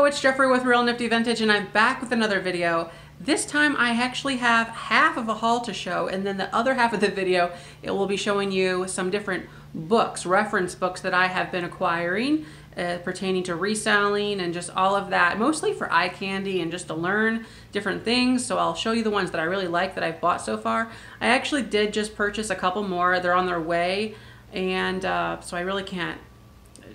it's Jeffrey with Real Nifty Vintage, and I'm back with another video. This time I actually have half of a haul to show, and then the other half of the video, it will be showing you some different books, reference books that I have been acquiring pertaining to reselling and just all of that, mostly for eye candy and just to learn different things. So I'll show you the ones that I really like that I've bought so far. I actually did just purchase a couple more. They're on their way, and so I really can't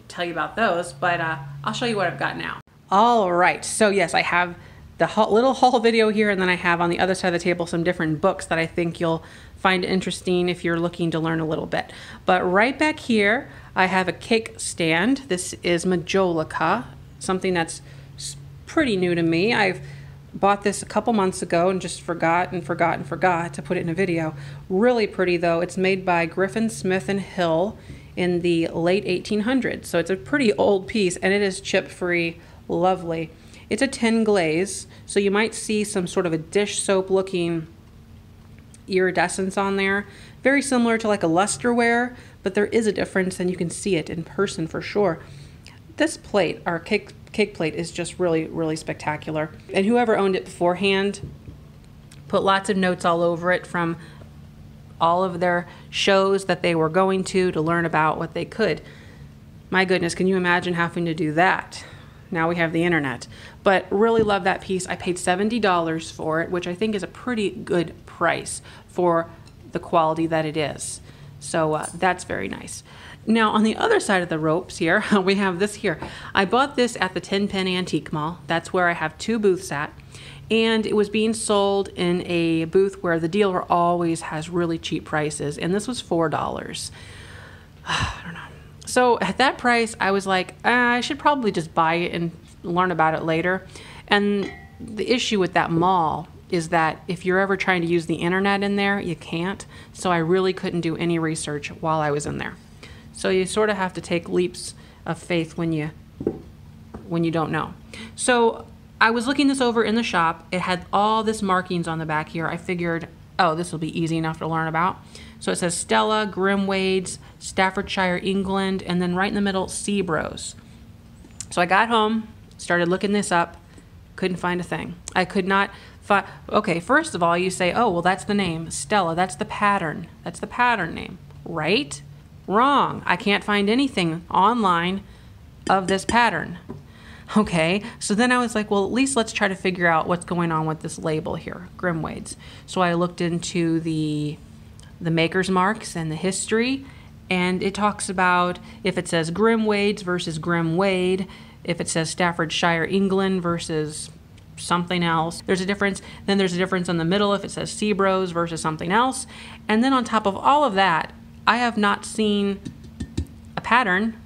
tell you about those, but I'll show you what I've got now. All right, so yes, I have the little haul video here, and then I have on the other side of the table some different books that I think you'll find interesting if you're looking to learn a little bit. But right back here, I have a cake stand. This is Majolica, something that's pretty new to me. I've bought this a couple months ago and just forgot to put it in a video. Really pretty though. It's made by Griffin, Smith & Hill in the late 1800s. So it's a pretty old piece, and it is chip-free. Lovely. It's a tin glaze, so you might see some sort of a dish soap looking iridescence on there. Very similar to like a lusterware, but there is a difference, and you can see it in person for sure. This plate, our cake plate, is just really, really spectacular. And whoever owned it beforehand put lots of notes all over it from all of their shows that they were going to learn about what they could. My goodness, can you imagine having to do that? Now we have the internet. But really love that piece. I paid $70 for it, which I think is a pretty good price for the quality that it is. So that's very nice. Now on the other side of the ropes here, we have this here. I bought this at the 10-Penny Antique Mall. That's where I have two booths at. And it was being sold in a booth where the dealer always has really cheap prices. And this was $4. I don't know. So at that price, I was like, I should probably just buy it and learn about it later. And the issue with that mall is that if you're ever trying to use the internet in there, you can't. So I really couldn't do any research while I was in there. So you sort of have to take leaps of faith when you don't know. So I was looking this over in the shop. It had all this markings on the back here. I figured, oh, this will be easy enough to learn about. So it says Stella, Grimwade's, Staffordshire, England, and then right in the middle, Seabros. So I got home, started looking this up, couldn't find a thing. I could not find, okay, first of all, you say, oh, well, that's the name, Stella, that's the pattern. That's the pattern name, right? Wrong. I can't find anything online of this pattern. Okay, so then I was like, well, at least let's try to figure out what's going on with this label here, Grimwade's. So I looked into the maker's marks and the history, and it talks about if it says Grimwade's versus Grimwade, if it says Staffordshire, England versus something else, there's a difference. Then there's a difference in the middle if it says Seabros versus something else. And then on top of all of that, I have not seen a pattern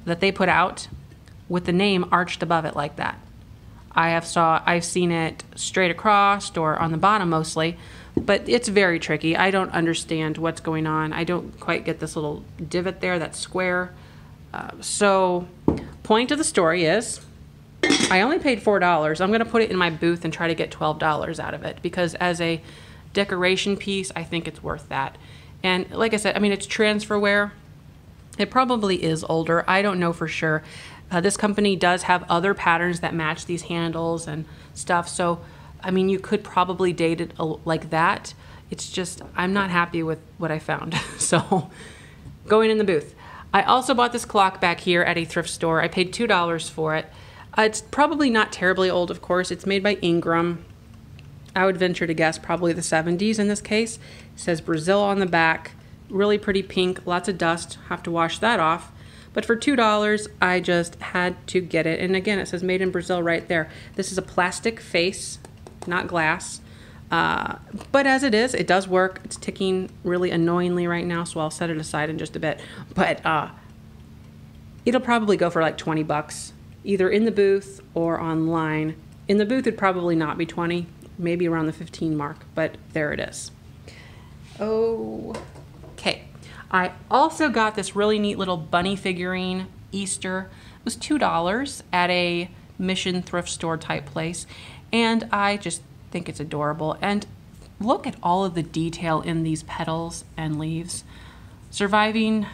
that they put out with the name arched above it like that. I've seen it straight across or on the bottom mostly, but it's very tricky. I don't understand what's going on. I don't quite get this little divot there, that square. So point of the story is I only paid $4. I'm gonna put it in my booth and try to get $12 out of it, because as a decoration piece, I think it's worth that. And like I said, I mean, it's transferware. It probably is older. I don't know for sure. This company does have other patterns that match these handles and stuff. So, I mean, you could probably date it like that. It's just, I'm not happy with what I found. So, going in the booth. I also bought this clock back here at a thrift store. I paid $2 for it. It's probably not terribly old, of course. It's made by Ingram. I would venture to guess probably the 70s in this case. It says Brazil on the back. Really pretty pink, lots of dust. Have to wash that off. But for $2, I just had to get it. And again, it says made in Brazil right there. This is a plastic face, not glass. But as it is, it does work. It's ticking really annoyingly right now, so I'll set it aside in just a bit. But it'll probably go for like 20 bucks, either in the booth or online. In the booth, it'd probably not be 20, maybe around the 15 mark, but there it is. Okay. I also got this really neat little bunny figurine, Easter. It was $2 at a Mission thrift store type place, and I just think it's adorable. And look at all of the detail in these petals and leaves. Surviving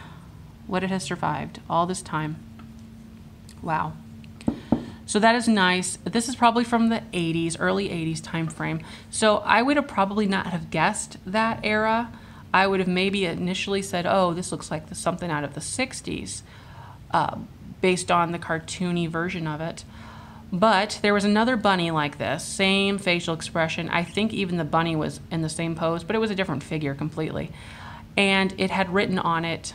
what it has survived all this time. Wow. So that is nice. This is probably from the 80s, early 80s time frame. So I would have probably not have guessed that era. I would have maybe initially said, oh, this looks like something out of the 60s, based on the cartoony version of it. But there was another bunny like this, same facial expression. I think even the bunny was in the same pose, but it was a different figure completely. And it had written on it,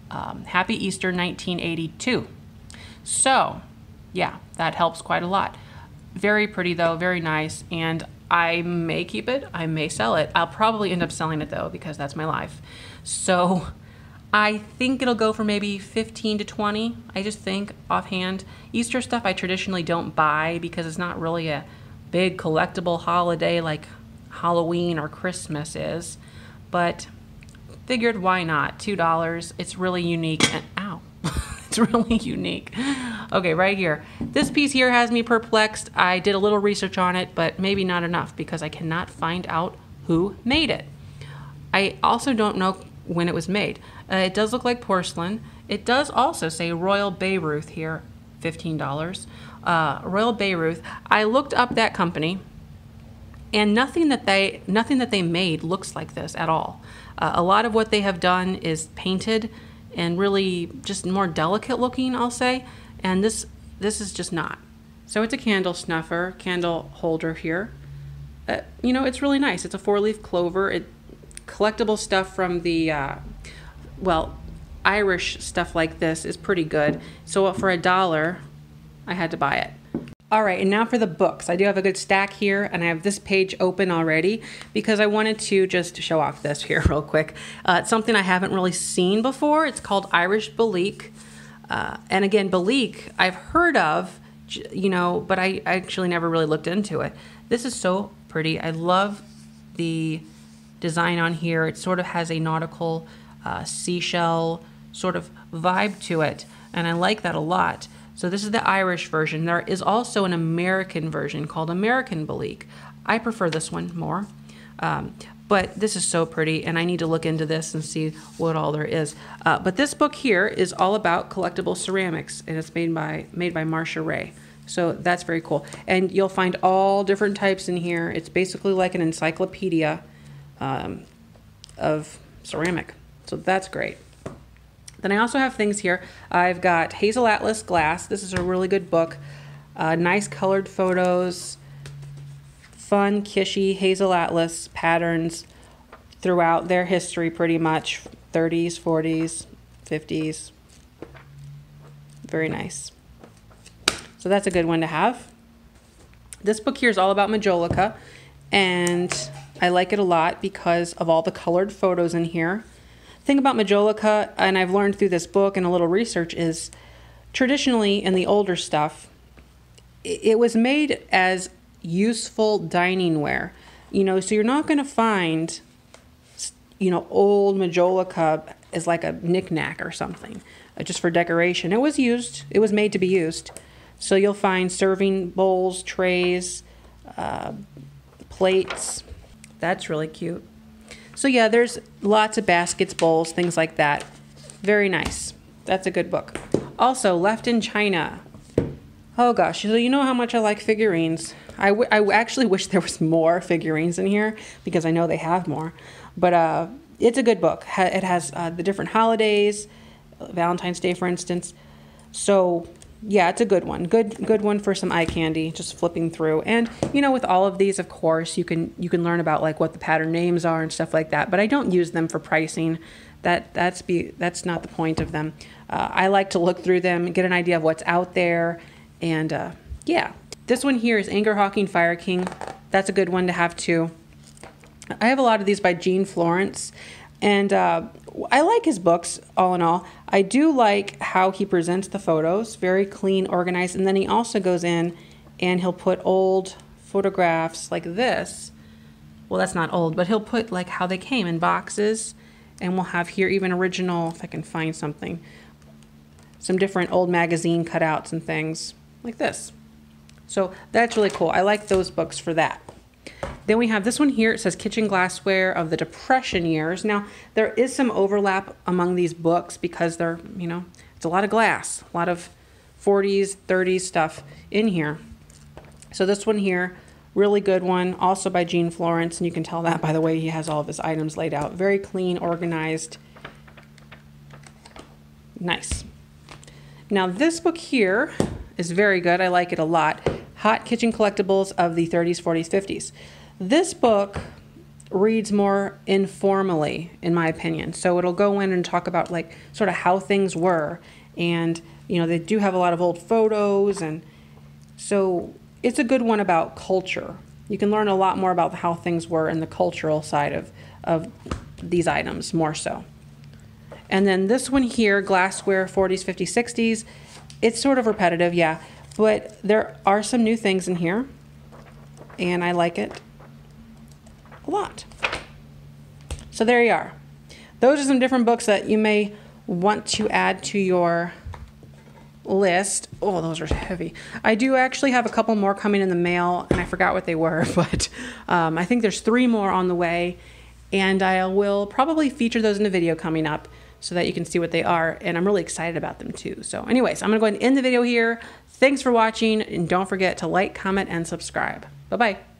Happy Easter 1982. So, yeah, that helps quite a lot. Very pretty though, very nice, and I may keep it, I may sell it. I'll probably end up selling it though, because that's my life. So I think it'll go for maybe 15 to 20, I just think offhand. Easter stuff I traditionally don't buy because it's not really a big collectible holiday like Halloween or Christmas is, but figured why not? $2, it's really unique, and ow, it's really unique. Okay, right here. This piece here has me perplexed. I did a little research on it, but maybe not enough because I cannot find out who made it. I also don't know when it was made. It does look like porcelain. It does also say Royal Bayreuth here, $15. Royal Bayreuth. I looked up that company, and nothing that they made looks like this at all. A lot of what they have done is painted and really just more delicate looking, I'll say. And this is just not. So it's a candle snuffer, candle holder here. You know, it's really nice. It's a 4-leaf clover. Collectible stuff from the, well, Irish stuff like this is pretty good. So for $1, I had to buy it. All right, and now for the books. I do have a good stack here, and I have this page open already because I wanted to just show off this here real quick. It's something I haven't really seen before. It's called Irish Balique. And again, Balique, I've heard of, you know, but I actually never really looked into it. This is so pretty. I love the design on here. It sort of has a nautical seashell sort of vibe to it, and I like that a lot. So this is the Irish version. There is also an American version called American Balique. I prefer this one more. But this is so pretty, and I need to look into this and see what all there is. But this book here is all about collectible ceramics, and it's made by Marcia Ray. So that's very cool. And you'll find all different types in here. It's basically like an encyclopedia of ceramic. So that's great. Then I also have things here. I've got Hazel Atlas Glass. This is a really good book. Nice colored photos. Fun, kishy Hazel Atlas patterns throughout their history pretty much. 30s, 40s, 50s. Very nice. So that's a good one to have. This book here is all about Majolica, and I like it a lot because of all the colored photos in here. Thing about Majolica, and I've learned through this book and a little research, is traditionally in the older stuff, it was made as useful dining ware. You know, so you're not going to find, you know, old Majolica as like a knickknack or something, just for decoration. It was used, it was made to be used. So you'll find serving bowls, trays, plates. That's really cute. So yeah, there's lots of baskets, bowls, things like that. Very nice. That's a good book. Also, Left in China. Oh gosh, so you know how much I like figurines. I actually wish there was more figurines in here because I know they have more. But it's a good book. It has the different holidays, Valentine's Day, for instance. So yeah, it's a good one. Good one for some eye candy, just flipping through. And you know, with all of these, of course, you can learn about like what the pattern names are and stuff like that. But I don't use them for pricing. That's not the point of them. I like to look through them, get an idea of what's out there, and yeah. This one here is Anger Hawking Fire King. That's a good one to have too. I have a lot of these by Gene Florence, and I like his books all in all. I do like how he presents the photos, very clean, organized, and then he also goes in and he'll put old photographs like this. Well, that's not old, but he'll put like how they came in boxes, and we'll have here even original, if I can find something, some different old magazine cutouts and things like this. So that's really cool. I like those books for that. Then we have this one here. It says Kitchen Glassware of the Depression Years. Now, there is some overlap among these books because they're, you know, it's a lot of glass, a lot of 40s, 30s stuff in here. So this one here, really good one, also by Gene Florence, and you can tell that by the way he has all of his items laid out. Very clean, organized, nice. Now this book here is very good. I like it a lot. Hot Kitchen Collectibles of the 30s, 40s, 50s. This book reads more informally, in my opinion. So it'll go in and talk about like sort of how things were, and you know, they do have a lot of old photos, and so it's a good one about culture. You can learn a lot more about how things were in the cultural side of these items, more so. And then this one here, Glassware 40s, 50s, 60s. It's sort of repetitive, yeah, but there are some new things in here, and I like it a lot. So there you are. Those are some different books that you may want to add to your list. Oh, those are heavy. I do actually have a couple more coming in the mail, and I forgot what they were, but I think there's 3 more on the way, and I will probably feature those in a video coming up so that you can see what they are, and I'm really excited about them too. So anyways, I'm gonna go ahead and end the video here. Thanks for watching, and don't forget to like, comment, and subscribe. Bye-bye.